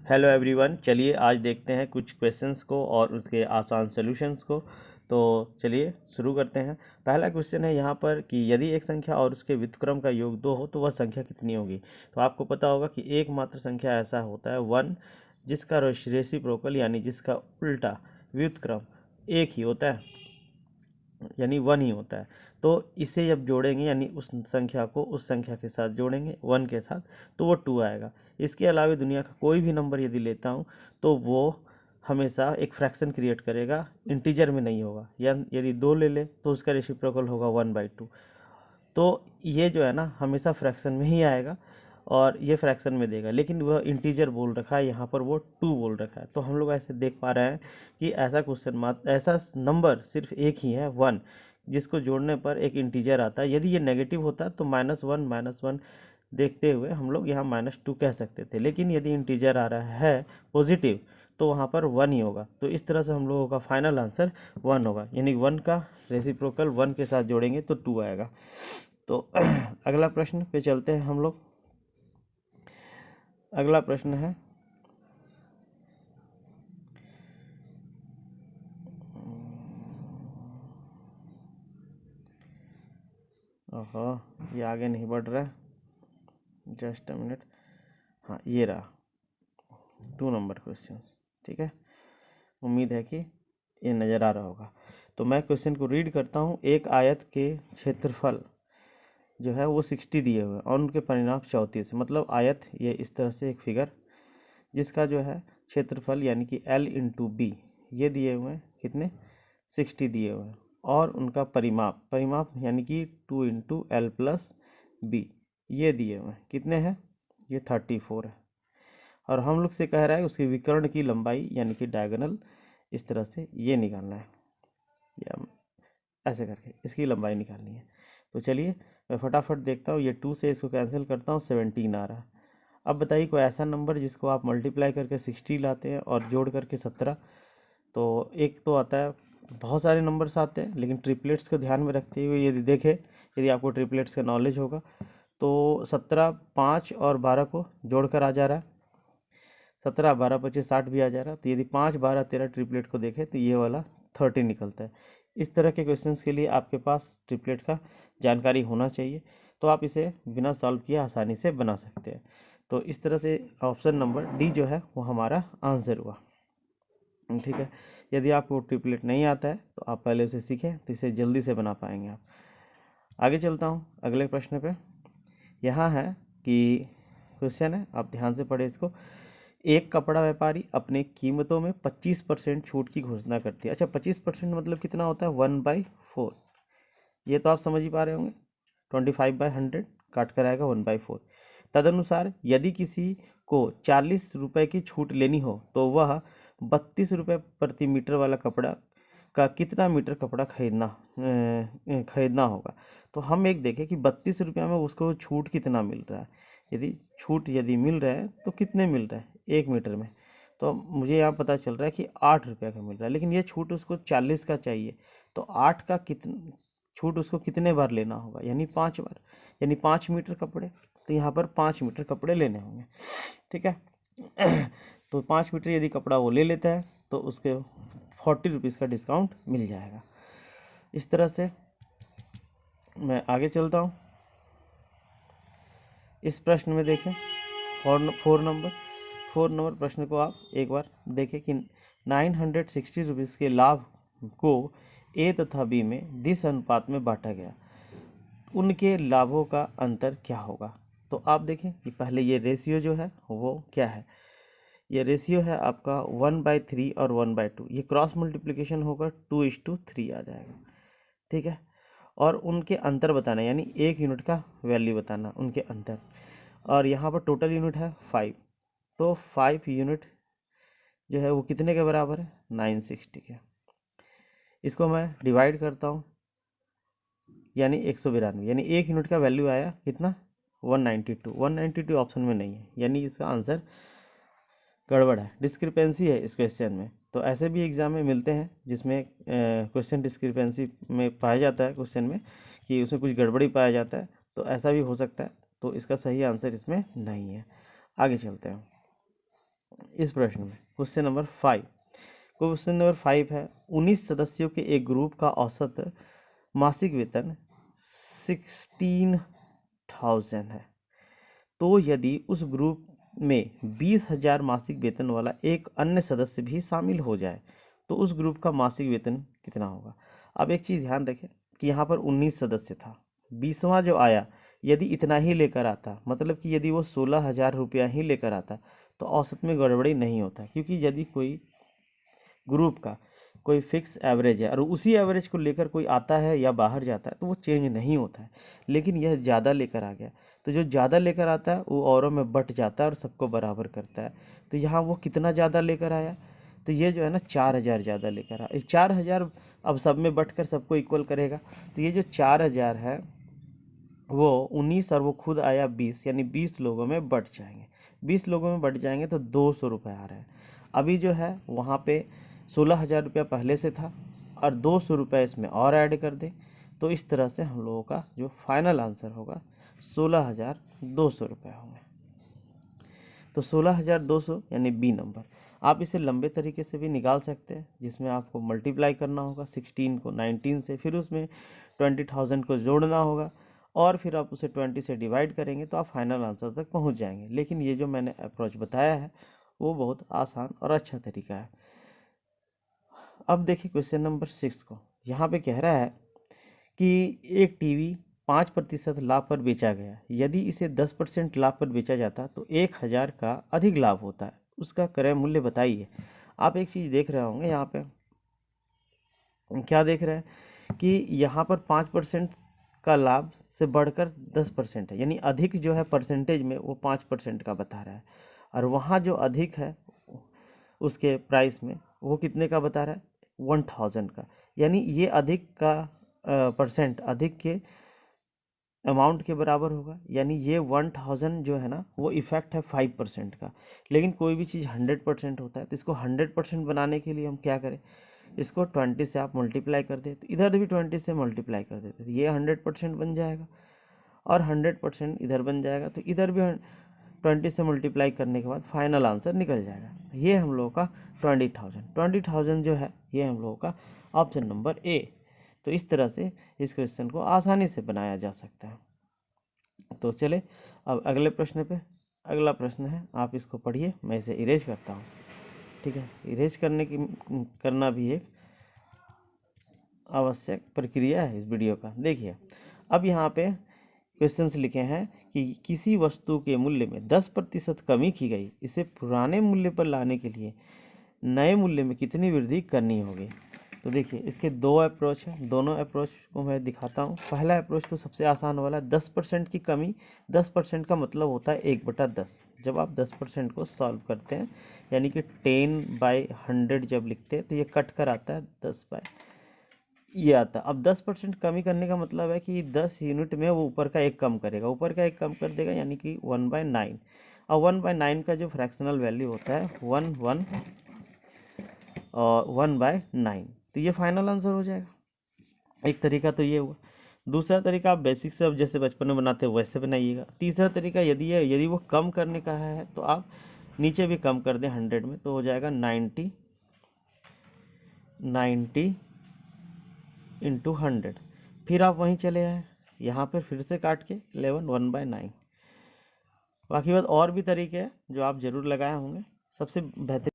Hello everyone, चलिए आज देखते हैं कुछ क्वेश्चंस को और उसके आसान सॉल्यूशंस को। तो चलिए शुरू करते हैं। पहला क्वेश्चन है यहाँ पर कि यदि एक संख्या और उसके व्युत्क्रम का योग 2 हो तो वह संख्या कितनी होगी। तो आपको पता होगा कि एकमात्र संख्या ऐसा होता है 1 जिसका रेसिप्रोकल यानी जिसका उल्टा व्युत्क्रम एक ही होता है, यानी 1 ही होता है। तो इसे जब जोड़ेंगे यानी उस संख्या को उस संख्या के साथ जोड़ेंगे 1 के साथ तो वो 2 आएगा। इसके अलावा दुनिया का कोई भी नंबर यदि लेता हूँ तो वो हमेशा एक फ्रैक्शन क्रिएट करेगा, इंटीजर में नहीं होगा। या यदि 2 ले ले तो उसका रेसिप्रोकल होगा 1/2। तो ये जो है ना हमेशा फ्रैक्शन में ही आएगा और ये फ्रैक्शन में देगा, लेकिन वह इंटीजर बोल रखा है, यहाँ पर वो 2 बोल रखा है। तो हम लोग ऐसे देख पा रहे हैं कि ऐसा क्वेश्चन मात्र ऐसा नंबर सिर्फ एक ही है 1, जिसको जोड़ने पर एक इंटीजर आता है। यदि ये नेगेटिव होता तो -1 देखते हुए हम लोग यहाँ -2 कह सकते थे, लेकिन यदि इंटीजर आ रहा है पॉजिटिव तो वहाँ पर 1 ही होगा। तो इस तरह से हम लोगों का फाइनल आंसर 1 होगा, यानी 1 का रेसिप्रोकल 1 के साथ जोड़ेंगे तो 2 आएगा। तो अगला प्रश्न पे चलते हैं हम लोग। अगला प्रश्न है ओहो ये आगे नहीं बढ़ रहा है, जस्ट अ मिनट। हाँ ये रहा 2 नंबर क्वेश्चंस, ठीक है। उम्मीद है कि ये नज़र आ रहा होगा। तो मैं क्वेश्चन को रीड करता हूँ। एक आयत के क्षेत्रफल जो है वो 60 दिए हुए हैं और उनके परिणाम 34। मतलब आयत ये इस तरह से एक फिगर जिसका जो है क्षेत्रफल यानी कि L इंटू बी ये दिए हुए हैं, कितने 60 दिए हुए हैं। और उनका परिमाप यानी कि 2 इंटू एल प्लस बी ये दिए हुए हैं, कितने हैं ये 34 है। और हम लोग से कह रहा है उसकी विकर्ण की लंबाई यानी कि डायगोनल इस तरह से ये निकालना है, या ऐसे करके इसकी लंबाई निकालनी है। तो चलिए मैं फटाफट देखता हूँ। ये 2 से इसको कैंसिल करता हूँ, 17 आ रहा है। अब बताइए कोई ऐसा नंबर जिसको आप मल्टीप्लाई करके 60 लाते हैं और जोड़ करके 17। तो एक तो आता है, बहुत सारे नंबर्स आते हैं, लेकिन ट्रिपलेट्स को ध्यान में रखते हुए यदि देखें, यदि आपको ट्रिपलेट्स का नॉलेज होगा तो 17 5 और 12 को जोड़कर आ जा रहा है, 17 12 25 60 भी आ जा रहा है। तो यदि 5 12 13 ट्रिपलेट को देखें तो ये वाला 30 निकलता है। इस तरह के क्वेश्चंस के लिए आपके पास ट्रिपलेट का जानकारी होना चाहिए, तो आप इसे बिना सॉल्व किए आसानी से बना सकते हैं। तो इस तरह से ऑप्शन नंबर डी जो है वो हमारा आंसर हुआ, ठीक है। यदि आपको ट्रिपलेट नहीं आता है तो आप पहले उसे सीखें, तो इसे जल्दी से बना पाएंगे आप। आगे चलता हूँ अगले प्रश्न पे। यहाँ है कि क्वेश्चन है, आप ध्यान से पढ़े इसको। एक कपड़ा व्यापारी अपने कीमतों में 25% छूट की घोषणा करती है। अच्छा 25% मतलब कितना होता है 1/4। ये तो आप समझ ही पा रहे होंगे, 25/100 काट कर आएगा 1/4। तदनुसार यदि किसी को 40 रुपए की छूट लेनी हो तो वह 32 रुपये प्रति मीटर वाला कपड़ा का कितना मीटर कपड़ा खरीदना होगा। तो हम एक देखें कि 32 रुपये में उसको छूट कितना मिल रहा है। यदि मिल रहा है तो कितने मिल रहा है 1 मीटर में। तो मुझे यहाँ पता चल रहा है कि 8 रुपये का मिल रहा है, लेकिन ये छूट उसको 40 का चाहिए। तो 8 का छूट उसको कितने बार लेना होगा, यानी 5 बार, यानी 5 मीटर कपड़े। तो यहाँ पर 5 मीटर कपड़े लेने होंगे, ठीक है। तो 5 मीटर यदि कपड़ा वो ले लेता है तो उसके 40 रुपीज़ का डिस्काउंट मिल जाएगा। इस तरह से मैं आगे चलता हूँ। इस प्रश्न में देखें 4 नंबर प्रश्न को आप एक बार देखें कि 960 रुपीज़ के लाभ को ए तथा बी में जिस अनुपात में बांटा गया उनके लाभों का अंतर क्या होगा। तो आप देखें कि पहले ये रेशियो जो है वो क्या है। ये रेशियो है आपका 1/3 और 1/2। ये क्रॉस मल्टीप्लिकेशन होगा 2:3 आ जाएगा, ठीक है। और उनके अंतर बताना यानी 1 यूनिट का वैल्यू बताना उनके अंतर। और यहाँ पर टोटल यूनिट है 5, तो 5 यूनिट जो है वो कितने के बराबर है 960 के। इसको मैं डिवाइड करता हूँ यानी 192, यानी 1 यूनिट का वैल्यू आया कितना 192 ऑप्शन में नहीं है, यानी इसका आंसर गड़बड़ है, डिस्क्रिपेंसी है इस क्वेश्चन में। तो ऐसे भी एग्जाम में मिलते हैं जिसमें क्वेश्चन डिस्क्रिपेंसी में पाया जाता है, क्वेश्चन में कि उसमें कुछ गड़बड़ी पाया जाता है, तो ऐसा भी हो सकता है। तो इसका सही आंसर इसमें नहीं है। आगे चलते हैं। इस प्रश्न में क्वेश्चन नंबर 5, क्वेश्चन नंबर 5 है 19 सदस्यों के एक ग्रुप का औसत मासिक वेतन 16,000 है। तो यदि उस ग्रुप में 20,000 मासिक वेतन वाला एक अन्य सदस्य भी शामिल हो जाए तो उस ग्रुप का मासिक वेतन कितना होगा। अब एक चीज़ ध्यान रखें कि यहाँ पर 19 सदस्य था, 20वां जो आया यदि इतना ही लेकर आता, मतलब कि यदि वो 16,000 रुपया ही लेकर आता तो औसत में गड़बड़ी नहीं होता, क्योंकि यदि कोई ग्रुप का कोई फिक्स एवरेज है और उसी एवरेज को लेकर कोई आता है या बाहर जाता है तो वो चेंज नहीं होता है। लेकिन यह ज़्यादा लेकर आ गया तो जो ज़्यादा लेकर आता है वो औरों में बट जाता है और सबको बराबर करता है। तो यहाँ वो कितना ज़्यादा लेकर आया, तो ये जो है ना 4,000 ज़्यादा लेकर आया। इस 4,000 अब सब में बट कर सबको इक्वल करेगा, तो ये जो 4,000 है वो 19 और वो खुद आया 20, यानी 20 लोगों में बट जाएंगे। 20 लोगों में बट जाएंगे तो 200 रुपये आ रहा है। अभी जो है वहाँ पे 16,000 रुपया पहले से था और 200 रुपये इसमें और ऐड कर दें, तो इस तरह से हम लोगों का जो फाइनल आंसर होगा 16,200 रुपये होंगे। तो 16,200 यानी बी नंबर। आप इसे लंबे तरीके से भी निकाल सकते हैं, जिसमें आपको मल्टीप्लाई करना होगा 16 को 19 से, फिर उसमें 20,000 को जोड़ना होगा और फिर आप उसे 20 से डिवाइड करेंगे तो आप फाइनल आंसर तक पहुंच जाएंगे। लेकिन ये जो मैंने अप्रोच बताया है वो बहुत आसान और अच्छा तरीका है। अब देखिए क्वेश्चन नंबर 6 को। यहाँ पे कह रहा है कि एक टीवी 5% लाभ पर बेचा गया, यदि इसे 10% लाभ पर बेचा जाता तो 1,000 का अधिक लाभ होता है, उसका क्रय मूल्य बताइए। आप एक चीज़ देख रहे होंगे यहाँ पे, क्या देख रहे हैं कि यहाँ पर 5% का लाभ से बढ़कर 10% है, यानी अधिक जो है परसेंटेज में वो 5% का बता रहा है, और वहाँ जो अधिक है उसके प्राइस में वो कितने का बता रहा है 1,000 का, यानी ये अधिक का परसेंट अधिक के अमाउंट के बराबर होगा, यानी ये 1,000 जो है ना वो इफेक्ट है 5% का। लेकिन कोई भी चीज़ 100% होता है तो इसको 100% बनाने के लिए हम क्या करें, इसको 20 से आप मल्टीप्लाई कर देते, इधर भी 20 से मल्टीप्लाई कर देते तो ये 100% बन जाएगा और 100% इधर बन जाएगा, तो इधर भी 20 से मल्टीप्लाई करने के बाद फाइनल आंसर निकल जाएगा। ये हम लोगों का 20,000 जो है ये हम लोगों का ऑप्शन नंबर ए। तो इस तरह से इस क्वेश्चन को आसानी से बनाया जा सकता है। तो चले अब अगले प्रश्न पे। अगला प्रश्न है, आप इसको पढ़िए, मैं इसे इरेज करता हूँ। ठीक है, इरेज करना भी एक आवश्यक प्रक्रिया है इस वीडियो का। देखिए अब यहाँ पे क्वेश्चंस लिखे हैं कि किसी वस्तु के मूल्य में 10% कमी की गई, इसे पुराने मूल्य पर लाने के लिए नए मूल्य में कितनी वृद्धि करनी होगी। तो देखिए इसके दो अप्रोच है, दोनों अप्रोच को मैं दिखाता हूँ। पहला अप्रोच तो सबसे आसान वाला, 10% की कमी। 10% का मतलब होता है 1/10। जब आप 10% को सॉल्व करते हैं यानी कि 10/100 जब लिखते हैं तो ये कट कर आता है 10 बाय ये आता है। अब 10% कमी करने का मतलब है कि 10 यूनिट में वो ऊपर का एक कम करेगा, ऊपर का एक कम कर देगा, यानी कि 1/9। और 1/9 का जो फ्रैक्शनल वैल्यू होता है 1 और 1/9, तो ये फाइनल आंसर हो जाएगा। एक तरीका तो ये हुआ। दूसरा तरीका आप बेसिक से अब जैसे बचपन में बनाते हैं वैसे बनाइएगा। तीसरा तरीका यदि वो कम करने का है तो आप नीचे भी कम कर दें 100 में, तो हो जाएगा 90 इंटू 100। फिर आप वहीं चले आए, यहाँ पर फिर से काट के 11 1/9। बाकी बात और भी तरीके हैं जो आप ज़रूर लगाए होंगे। सबसे बेहतरीन